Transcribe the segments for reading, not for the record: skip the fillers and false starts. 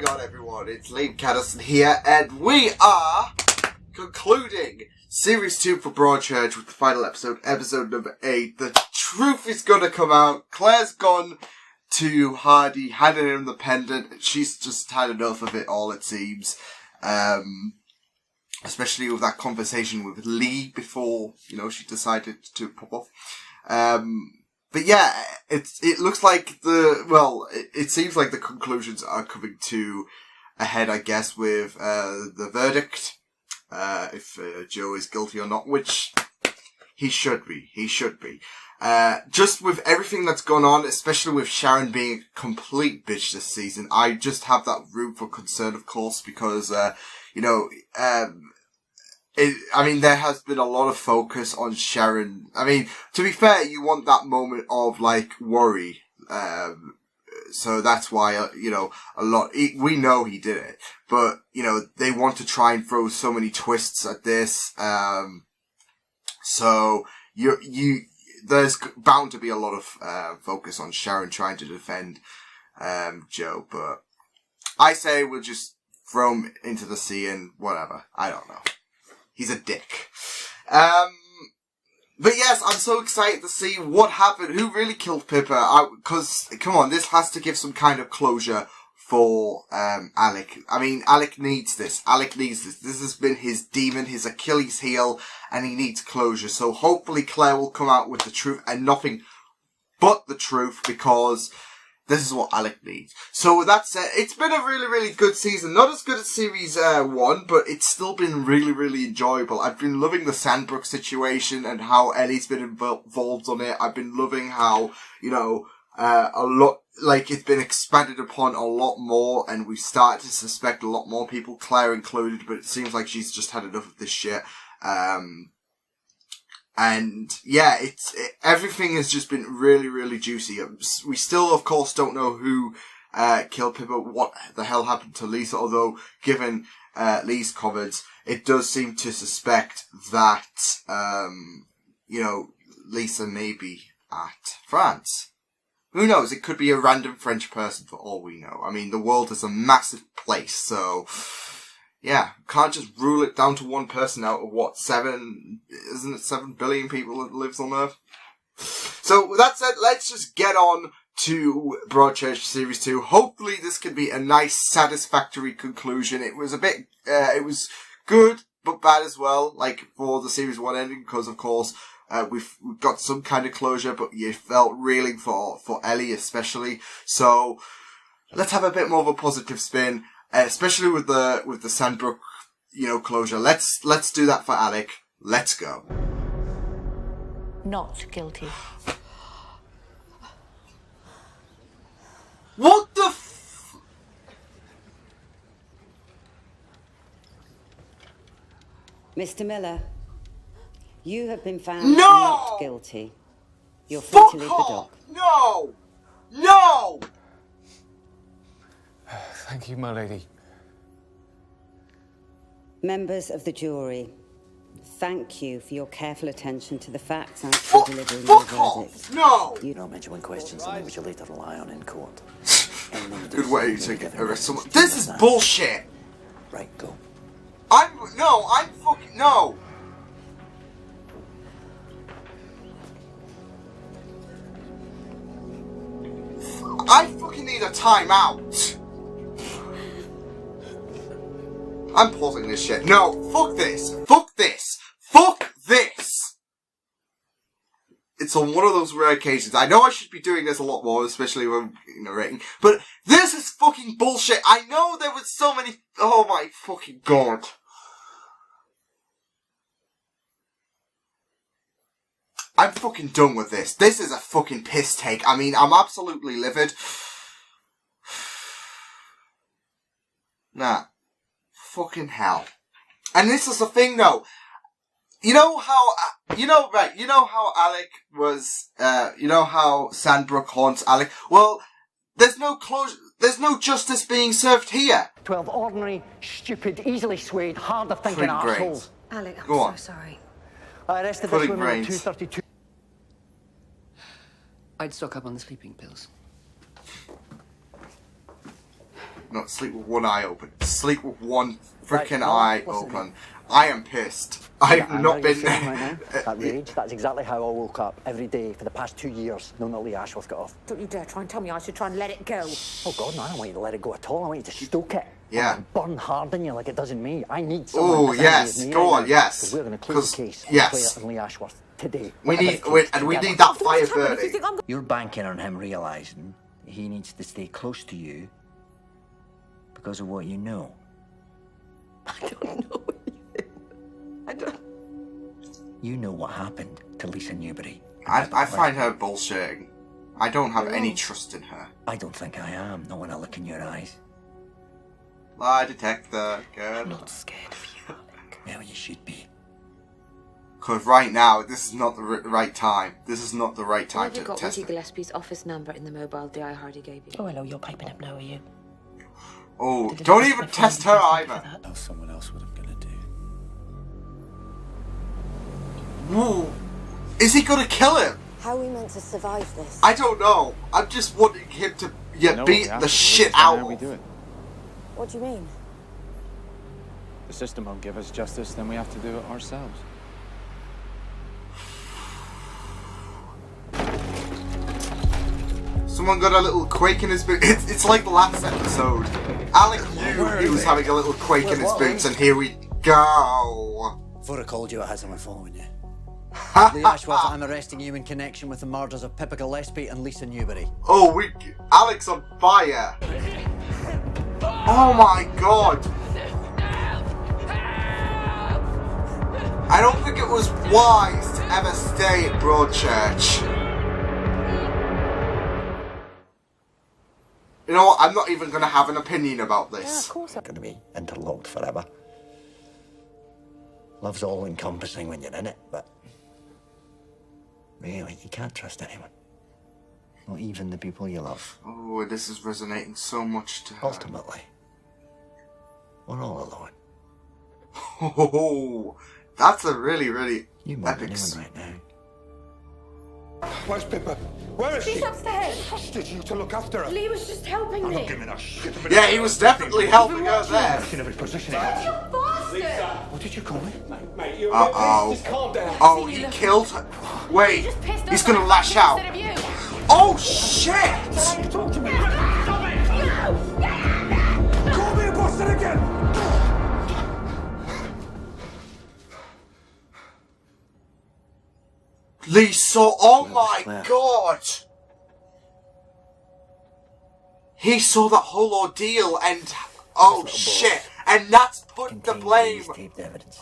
going on, everyone? It's Liam Catterson here, and we are concluding Series 2 for Broadchurch with the final episode, episode number 8. The truth is going to come out. Claire's gone to Hardy, handed him the pendant. She's just had enough of it all, it seems. Especially with that conversation with Lee before, she decided to pop off. But yeah, it looks like it seems like the conclusions are coming to a head, I guess, with, the verdict. If Joe is guilty or not, which he should be. Just with everything that's gone on, especially with Sharon being a complete bitch this season, I just have that room for concern, of course, because, there has been a lot of focus on Sharon. I mean, to be fair, you want that moment of, worry. So that's why, we know he did it. But, they want to try and throw so many twists at this. So, there's bound to be a lot of, focus on Sharon trying to defend, Joe. But I say we'll just throw him into the sea and whatever. I don't know. He's a dick. But yes, I'm so excited to see what happened. Who really killed Pippa? Because, come on, this has to give some kind of closure for Alec. I mean, Alec needs this. This has been his demon, his Achilles heel, and he needs closure. So hopefully Claire will come out with the truth and nothing but the truth, because this is what Alec needs. So with that said, it's been a really, really good season. Not as good as Series 1, but it's still been really, really enjoyable. I've been loving the Sandbrook situation and how Ellie's been involved on it. I've been loving how, it's been expanded upon a lot more, and we've started to suspect a lot more people, Claire included, but it seems like she's just had enough of this shit. And yeah, everything has just been really, really juicy. We still, of course, don't know who killed Pippa, what the hell happened to Lisa, although given Lee's comments, it does seem to suspect that, Lisa may be at France. Who knows? It could be a random French person for all we know. I mean, the world is a massive place, so yeah, can't just rule it down to one person out of 7 billion people that lives on Earth? So, with that said, let's just get on to Broadchurch Series 2. Hopefully this can be a nice, satisfactory conclusion. It was it was good, but bad as well, for the Series 1 ending, because, of course, we've got some kind of closure, but you felt reeling for Ellie, especially. So, let's have a bit more of a positive spin. Especially with the Sandbrook, closure. Let's do that for Alec. Let's go. Not guilty. What the Mr. Miller, you have been found No! not guilty. You're free to leave the dock. No! No! Thank you, my lady. Members of the jury, thank you for your careful attention to the facts and for delivering your verdict. No! You don't mention when questions on which you later rely on in court. Good way to arrest someone. This is bullshit! Right, go. I'm no! I fucking need a timeout! I'm pausing this shit. No, fuck this! Fuck this! Fuck this! It's on one of those rare occasions. I know I should be doing this a lot more, especially when narrating, but this is fucking bullshit! I know there was so many... Oh my fucking god. I'm fucking done with this. This is a fucking piss take. I mean, I'm absolutely livid. Nah. Fucking hell. And this is the thing though. You know how Alec was, how Sandbrook haunts Alec? Well, there's no closure, there's no justice being served here. 12 ordinary, stupid, easily swayed, hard of thinking assholes. Alec, I'm Go on. so sorry. I arrested this woman at brains. 2:32. I'd stock up on the sleeping pills. not sleep with one eye open. Sleep with one freaking Right, eye well, listen. open. I am pissed. I've That not anger been you're feeling right now, that rage, that's exactly how I woke up every day for the past 2 years, knowing that Lee Ashworth got off. Don't you dare try and tell me I should try and let it go. Oh God, no, I don't want you to let it go at all. I want you to stoke it. Yeah. And burn hard in you like it does in me. I need someone Oh, as yes. angry as me Go right on, now, yes. 'cause we're going to close the 'Cause- case on yes. Claire and Lee Ashworth today. We Whatever need, it takes, and we together. need that After fire what's happened, if you burning. think I'm You're banking on him realising he needs to stay close to you because of what you know. I don't know anything. I don't. You know what happened to Lisa Newbury. I find her bullshitting. I don't have any trust in her. I don't think I am, not when I look in your eyes. Lie detector, good. I'm not scared of you, Alec. Well, you should be. Because right now, this is not the right time. This is not the right time Have you to got test Woody it. Gillespie's office number in the mobile Di Hardy gave you? Oh, hello, you're piping up now, are you? Oh, Did it don't affect even my test her phone? Thank you for either. that. Know someone else what I'm gonna do. Whoa. Is he gonna kill him? How are we meant to survive this? I don't know. I'm just wanting him to beat the shit out How we of. do it. What do you mean? The system won't give us justice, then we have to do it ourselves. Someone got a little quake in his boots. It's like the last episode. Alec knew he was having a little quake in his boots, and here we go. Before I called you, I had someone following you. Lee Ashworth, I'm arresting you in connection with the murders of Pippa Gillespie and Lisa Newbury. Oh, Alec's on fire. Oh my god. I don't think it was wise to ever stay at Broadchurch. You know what? I'm not even going to have an opinion about this. Going to be interlocked forever. Love's all encompassing when you're in it, but really, you can't trust anyone. Not even the people you love. Oh, this is resonating so much to her. Ultimately, we're all alone. Oh, that's a really, really You more than epic. anyone right now. Where's Pippa? Where is she? She's upstairs. Trusted you to look after her. Lee was just helping I'm me. not giving a shit about Yeah, he was definitely helping her there. in every position. What did you call me? Uh-oh. Oh, he killed her. Wait, Just pissed he's off gonna my lash fucking out. instead of you. Oh, shit! Talk to me. Call me a bastard again. Lee saw, oh Well, my Claire. god! He saw that whole ordeal and, oh shit, and that's put the Contains blame. Lee's taped evidence.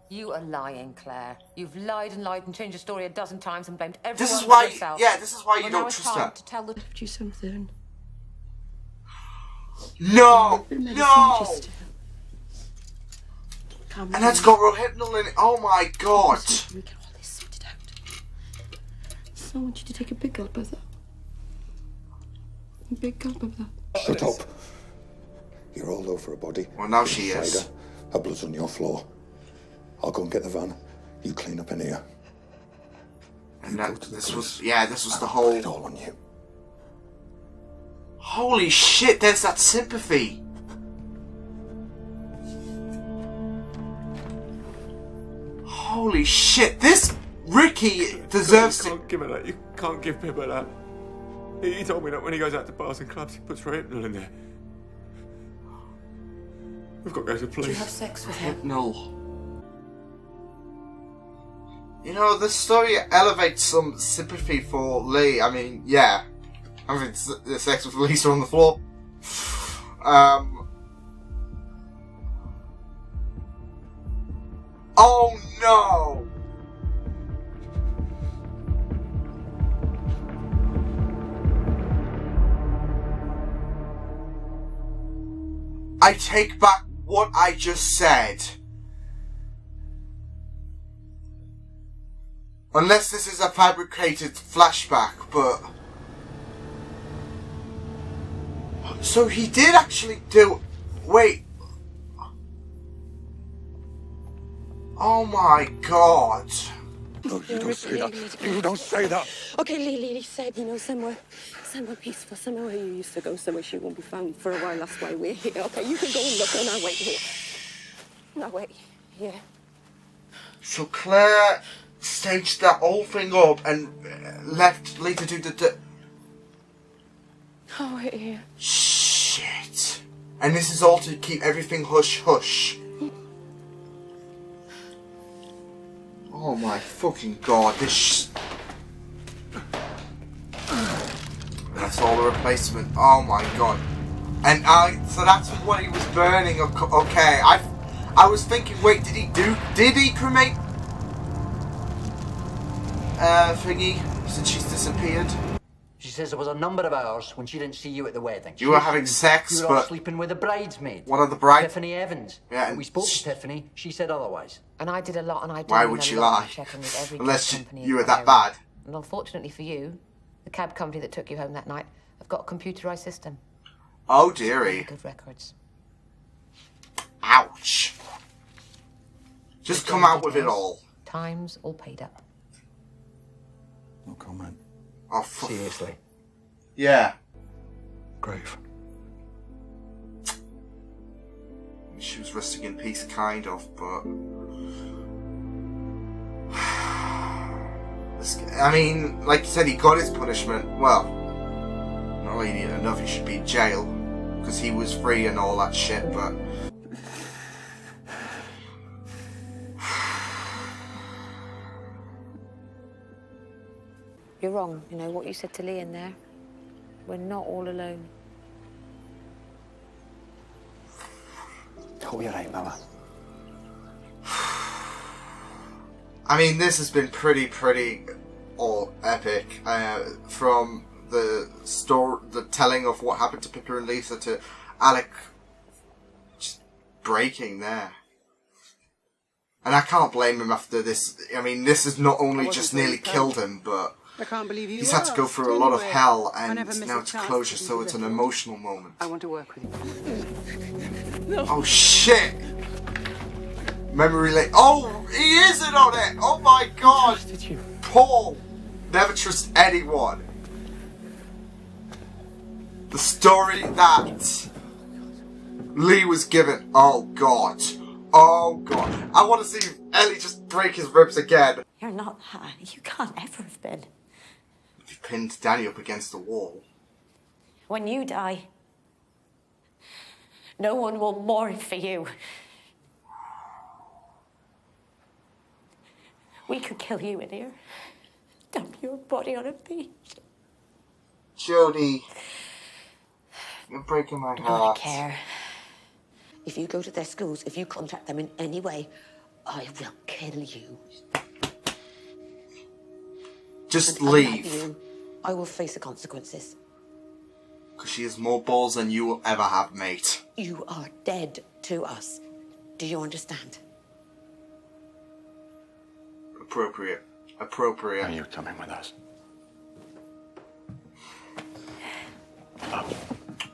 You are lying, Claire. You've lied and lied and changed your story a dozen times and blamed everyone This is but why, yourself. yeah, this is why you Well, now don't it's trust time her. to tell the Do something. No, no! Just calm And that's got rohypnol in it, oh my god! We get all this sorted out. So I want you to take a big gulp of that. A big gulp of that. Shut up. You're all over her body. Well, now she Inside is. Her. Her blood's on your floor. I'll go and get the van. You clean up in here. And Go that, to the this police. was, yeah, this was the I'll whole... put it all on you. Holy shit, there's that sympathy. Holy shit, this Ricky deserves You to... can't give her that. You can't give Pippa that. He told me that when he goes out to bars and clubs, he puts rohypnol in there. We've got to go to the Do you police. have sex with him? No. You know, this story elevates some sympathy for Lee. I mean, yeah. Having sex with Lisa on the floor. Oh no! I take back what I just said. Unless this is a fabricated flashback, but... So he did actually do... Wait. Oh my god. No, you don't say that. You don't say that. Okay, Lee said, somewhere peaceful, somewhere where you used to go, somewhere she won't be found for a while. That's why we're here. Okay, you can go and look, and I'll wait here. No, wait here. So Claire staged that whole thing up and left Lee to do the... Oh, wait here. Shit. And this is all to keep everything hush-hush. Oh my fucking god, this that's all the replacement. Oh my god. And so that's what he was burning. Okay, I was thinking, wait, did he cremate Thingy since she's disappeared? She says there was a number of hours when she didn't see you at the wedding. You were having sex, you were but... off sleeping with a bridesmaid. One of the brides? Tiffany Evans. Yeah. When we spoke to Tiffany, she said otherwise. And I did a lot, and I Why would she lie? Unless you were that bad. And unfortunately for you, the cab company that took you home that night have got a computerised system. Oh dearie. Good records. Ouch. Just come out with it all. Times all paid up. No comment. Oh, seriously? Yeah. Grave. She was resting in peace, kind of, but... I mean, like you said, he got his punishment. Well, not really needed enough, he should be in jail. Because he was free and all that shit, but... You're wrong, what you said to Lee in there. We're not all alone. Hope you're right, Mama. I mean, this has been pretty all epic. From the telling of what happened to Pippa and Lisa to Alec just breaking there. And I can't blame him after this. I mean, this has not only just nearly killed him, but I can't believe you he's had to go through a lot of hell, and now it's chance closure, so it's an emotional moment. I want to work with you. No. Oh shit! Memory lane. Oh, he isn't on it! Oh my god! Paul! Never trust anyone. The story that Lee was given. Oh god. Oh god. I want to see Ellie just break his ribs again. You're not high. You can't ever have been. He pinned Danny up against the wall. When you die, no one will mourn for you. We could kill you in here. Dump your body on a beach. Jodie, you're breaking my I heart. don't care. If you go to their schools, if you contact them in any way, I will kill you. Just And leave. unlike you, I will face the consequences. Because she has more balls than you will ever have, mate. You are dead to us. Do you understand? Appropriate. Are you coming with us?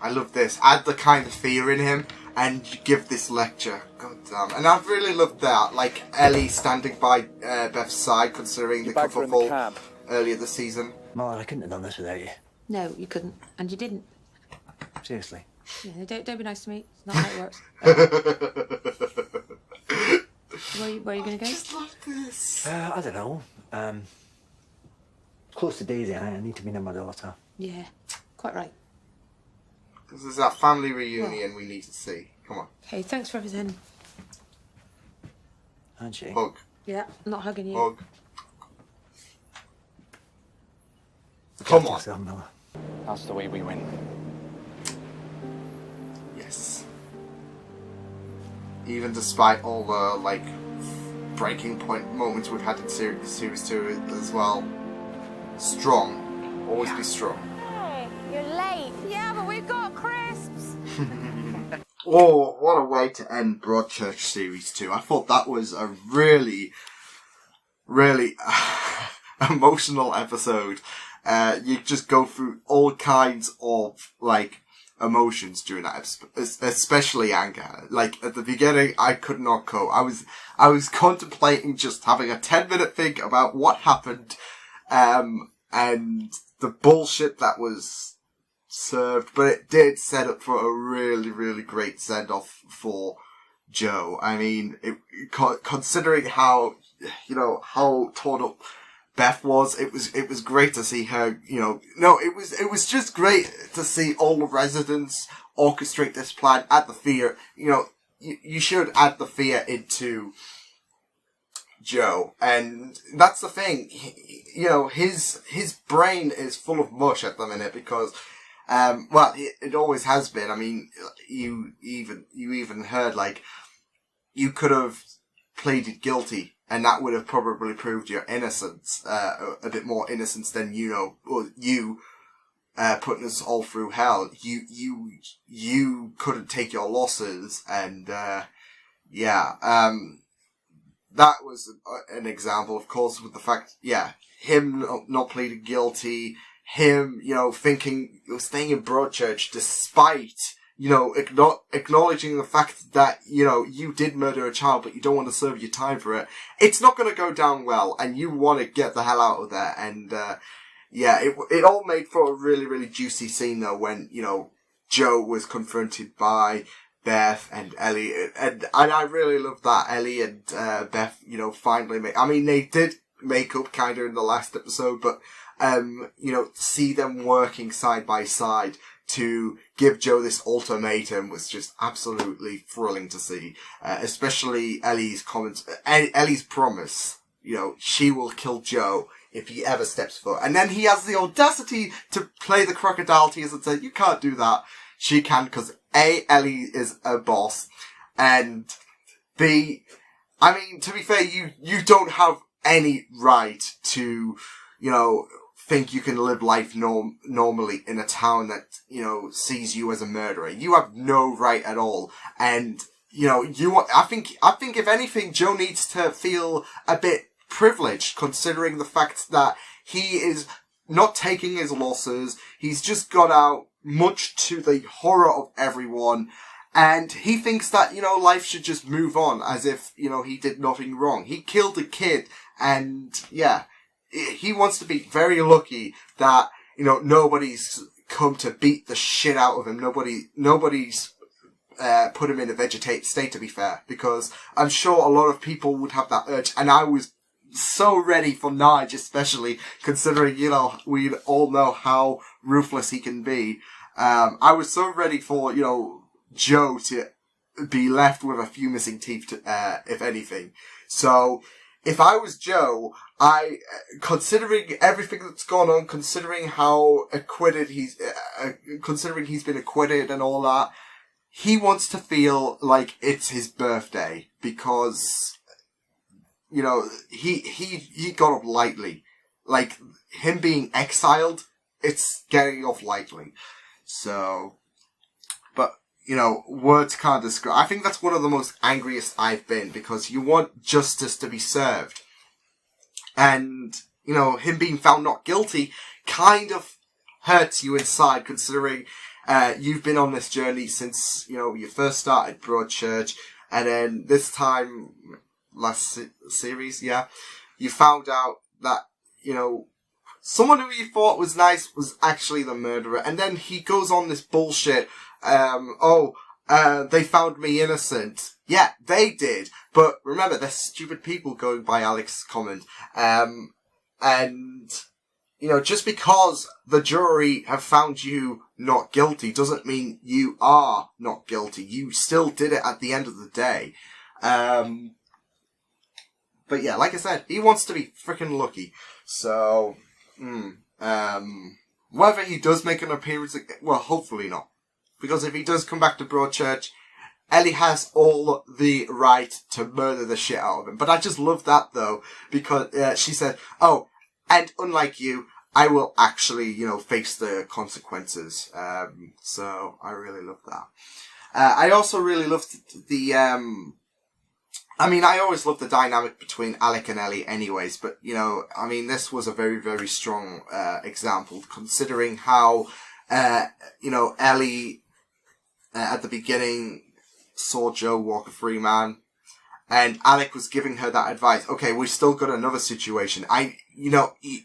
I love this. Add the kind of fear in him and you give this lecture. God damn. And I've really loved that. Like Ellie standing by Beth's side, considering the kerfuffle earlier this season. Mother, I couldn't have done this without you. No, you couldn't. And you didn't. Seriously. Yeah, don't be nice to me. It's not how it works. Where are you going to go? Just love this. I don't know. Close to Daisy, I need to be near my daughter. Yeah, quite right. This is that family reunion we need to see. Come on. Hey, thanks for everything. Handshake. Hug. Yeah, I'm not hugging you. Hug. Come on. That's the way we win. Yes. Even despite all the, breaking point moments we've had in Series 2 as well. Strong. Always be strong. Hey, you're late. Yeah, but we've got crisps. Oh, what a way to end Broadchurch Series 2. I thought that was a really emotional episode. You just go through all kinds of, emotions during that episode, especially anger. Like, at the beginning, I could not cope. I was contemplating just having a 10-minute think about what happened, and the bullshit that was served, but it did set up for a really, really great send-off for Joe. I mean, considering how, how torn up Beth was, it was great to see her, it was just great to see all the residents orchestrate this plan, add the fear, you should add the fear into Joe, and that's the thing, his brain is full of mush at the minute because, it always has been. I mean, you even heard, like, you could have pleaded guilty, and that would have probably proved your innocence, a bit more innocence than, putting us all through hell. You couldn't take your losses, and, that was an example, of course, with the fact, him not pleading guilty, him, thinking, staying in Broadchurch despite, acknowledging the fact that, you did murder a child, but you don't want to serve your time for it. It's not going to go down well, and you want to get the hell out of there. And, it all made for a really, really juicy scene, though, when, Joe was confronted by Beth and Ellie. And I really love that Ellie and, Beth, finally they did make up kind of in the last episode, but, see them working side by side to give Joe this ultimatum was just absolutely thrilling to see. Especially Ellie's comments, Ellie's promise, she will kill Joe if he ever steps foot. And then he has the audacity to play the crocodile tears and say, you can't do that. She can, because Ellie is a boss, and B, to be fair, you don't have any right to, think you can live life normally in a town that, sees you as a murderer. You have no right at all. And, I think if anything, Joe needs to feel a bit privileged, considering the fact that he is not taking his losses. He's just got out, much to the horror of everyone. And he thinks that, life should just move on as if, he did nothing wrong. He killed a kid, and he wants to be very lucky that, nobody's come to beat the shit out of him. Nobody's put him in a vegetative state, to be fair, because I'm sure a lot of people would have that urge, and I was so ready for Nige, especially considering, we all know how ruthless he can be. I was so ready for, Joe to be left with a few missing teeth, if anything. So, if I was Joe, considering everything that's gone on, considering how acquitted considering he's been acquitted and all that, he wants to feel like it's his birthday, because, he got off lightly. Like, him being exiled, it's getting off lightly. So, but, words can't describe. I think that's one of the most angriest I've been, because you want justice to be served. And, him being found not guilty kind of hurts you inside, considering, you've been on this journey since, you first started Broadchurch, and then this time, last series, you found out that, someone who you thought was nice was actually the murderer, and then he goes on this bullshit, they found me innocent. Yeah, they did. But remember, they're stupid people, going by Alec's comment. And, just because the jury have found you not guilty doesn't mean you are not guilty. You still did it at the end of the day. But yeah, like I said, he wants to be freaking lucky. So, whether he does make an appearance, well, hopefully not. Because if he does come back to Broadchurch, Ellie has all the right to murder the shit out of him. But I just love that, though, because she said, and unlike you, I will actually, face the consequences. So I really love that. I also really loved I always loved the dynamic between Alec and Ellie anyways, but, this was a very, very strong example, considering how, Ellie at the beginning saw Joe walk a free man, and Alec was giving her that advice. Okay, we've still got another situation.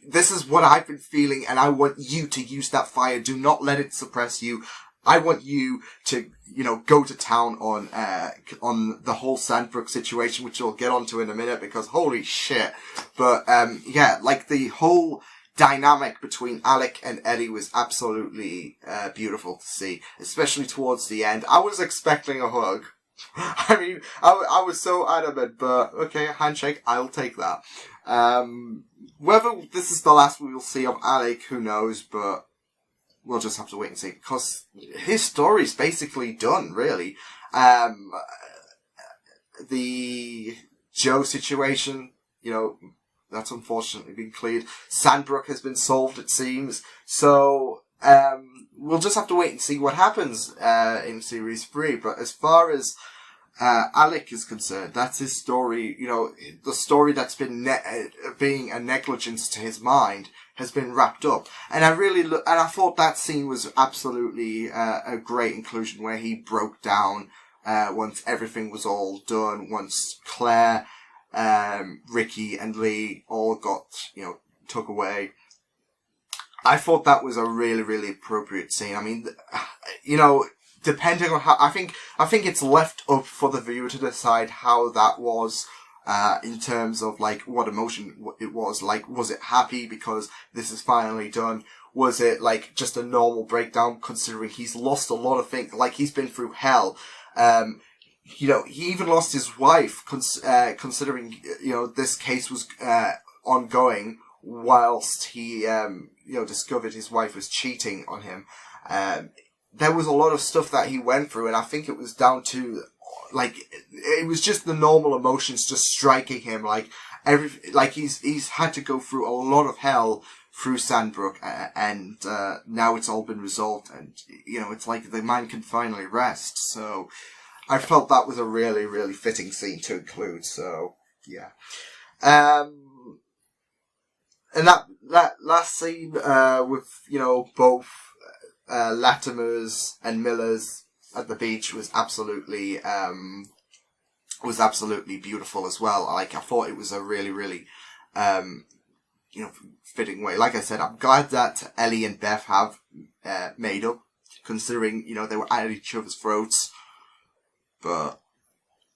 This is what I've been feeling, and I want you to use that fire. Do not let it suppress you. I want you to, go to town on the whole Sandbrook situation, which we'll get onto in a minute, because holy shit. But, the whole dynamic between Alec and Eddie was absolutely, beautiful to see, especially towards the end. I was expecting a hug. I mean, I was so adamant, but okay, handshake, I'll take that. Whether this is the last we will see of Alec, who knows, but we'll just have to wait and see, because his story's basically done, really. The Joe situation, that's unfortunately been cleared. Sandbrook has been solved, it seems. So, we'll just have to wait and see what happens, in Series 3. But as far as, Alec is concerned, that's his story, the story that's been being a negligence to his mind has been wrapped up. And I thought that scene was absolutely, a great inclusion where he broke down, once everything was all done, once Claire, Ricky and Lee all got, took away. I thought that was a really, really appropriate scene. I mean, depending on how, I think it's left up for the viewer to decide how that was, in terms of, what emotion it was. Was it happy because this is finally done? Was it, just a normal breakdown, considering he's lost a lot of things, he's been through hell. He even lost his wife, considering, this case was, ongoing, whilst he, discovered his wife was cheating on him. There was a lot of stuff that he went through, and I think it was down to, it was just the normal emotions just striking him, he's had to go through a lot of hell through Sandbrook, and, now it's all been resolved, and, it's like the mind can finally rest, so I felt that was a really, really fitting scene to include, so, yeah. And that last scene, with, both, Latimers and Millers at the beach was absolutely beautiful as well. I thought it was a really, really, fitting way. Like I said, I'm glad that Ellie and Beth have, made up, considering, they were at each other's throats. But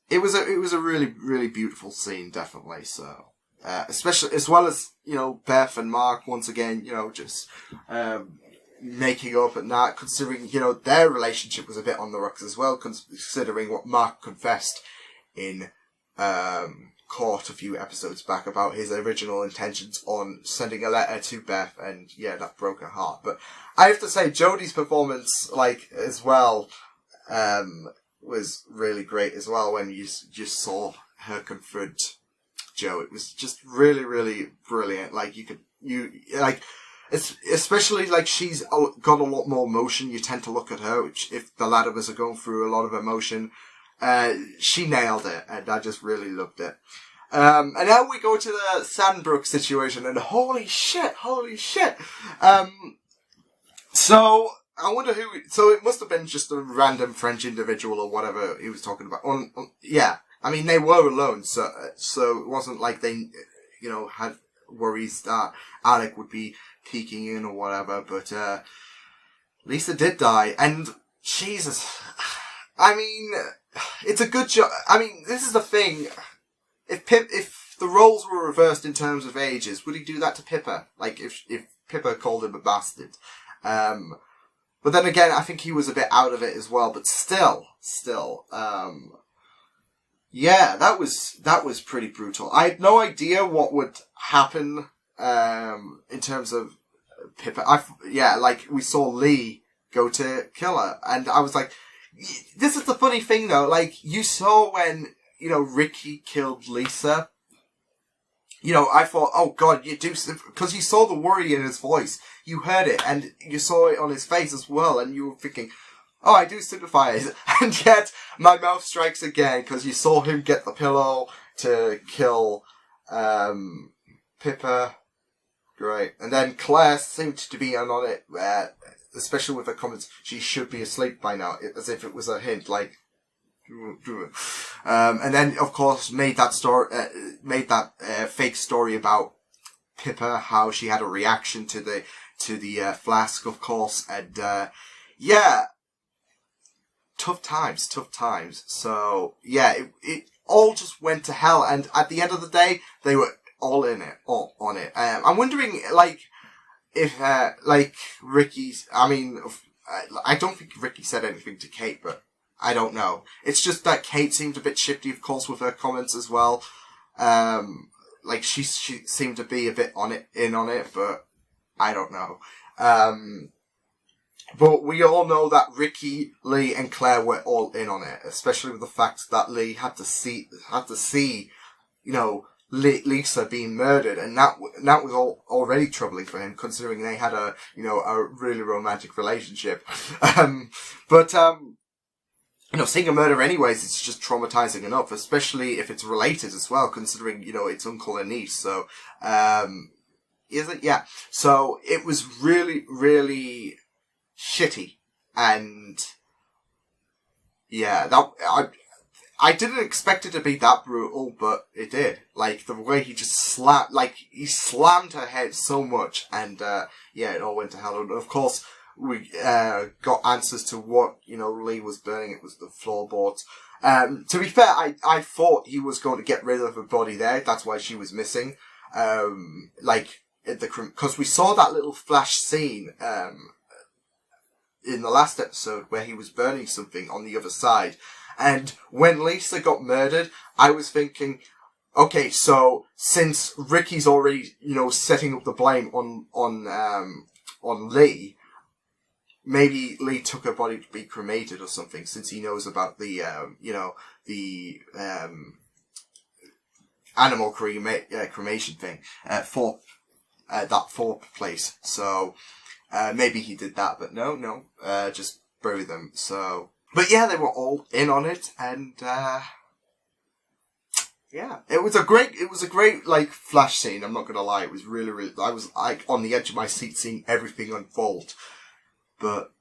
it was a really, really beautiful scene, definitely. So, especially, as well as, Beth and Mark, once again, just, making up and that, considering, their relationship was a bit on the rocks as well, considering what Mark confessed in, court a few episodes back about his original intentions on sending a letter to Beth, and yeah, that broke her heart. But I have to say, Jodie's performance, as well, was really great as well when you just saw her confront Joe. It was just really, really brilliant. Especially she's got a lot more emotion. You tend to look at her, which if the Latimers are going through a lot of emotion, she nailed it, and I just really loved it. And now we go to the Sandbrook situation, and holy shit. So I wonder so it must have been just a random French individual or whatever he was talking about. Yeah. I mean, they were alone, so it wasn't like they, had worries that Alec would be peeking in or whatever, but, Lisa did die, and Jesus, I mean, it's a good job. I mean, this is the thing. If the roles were reversed in terms of ages, would he do that to Pippa? If Pippa called him a bastard. But then again, I think he was a bit out of it as well, but still, yeah, that was pretty brutal. I had no idea what would happen, in terms of Pippa. We saw Lee go to kill her, and I was like, this is the funny thing though, you saw when, Ricky killed Lisa, I thought, oh god, you do, because you saw the worry in his voice, you heard it, and you saw it on his face as well, and you were thinking, oh, I do sympathize. And yet, my mouth strikes again, because you saw him get the pillow to kill, Pippa. Great. And then Claire seemed to be in on it, especially with her comments, she should be asleep by now, as if it was a hint, like, and then, of course, made that fake story about Pippa, how she had a reaction to the flask, of course, and, yeah, tough times. So, yeah, it all just went to hell, and at the end of the day, they were all on it. I'm wondering, like, if, Ricky's, I don't think Ricky said anything to Kate, but I don't know. It's just that Kate seemed a bit shifty, of course, with her comments as well. Like, she seemed to be a bit in on it, but I don't know. But we all know that Ricky, Lee, and Claire were all in on it, especially with the fact that Lee had to see, you know, Lisa being murdered, and that was already troubling for him, considering they had a really romantic relationship. You know, seeing a murder anyways, it's just traumatizing enough, especially if it's related as well, considering, you know, it's uncle and niece. So, is it? Yeah. So, it was really, really shitty. And, yeah, I didn't expect it to be that brutal, but it did. Like, the way he just he slammed her head so much, and, yeah, it all went to hell. And of course, we got answers to what, you know, Lee was burning. It was the floorboards. To be fair, I thought he was going to get rid of her body there. That's why she was missing. Because we saw that little flash scene in the last episode where he was burning something on the other side. And when Lisa got murdered, I was thinking, okay, so since Ricky's already, you know, setting up the blame on Lee, maybe Lee took her body to be cremated or something, since he knows about the animal cremation thing, for that Thorpe place. So, maybe he did that, but no, just bury them. So, but yeah, they were all in on it, and, yeah, it was a great, like, flash scene, I'm not gonna lie. It was really, I was, like, on the edge of my seat seeing everything unfold. But,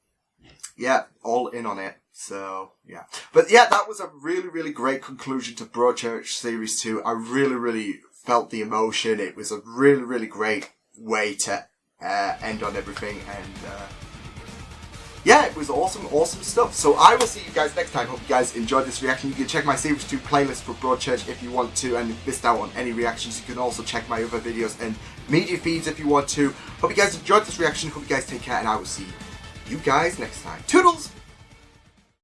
yeah, all in on it. So, yeah. But, yeah, that was a really, really great conclusion to Broadchurch Series 2. I really, really felt the emotion. It was a really, really great way to end on everything. And, yeah, it was awesome stuff. So I will see you guys next time. Hope you guys enjoyed this reaction. You can check my Series 2 playlist for Broadchurch if you want to, and if you missed out on any reactions, you can also check my other videos and media feeds if you want to. Hope you guys enjoyed this reaction. Hope you guys take care, and I will see you guys next time. Toodles!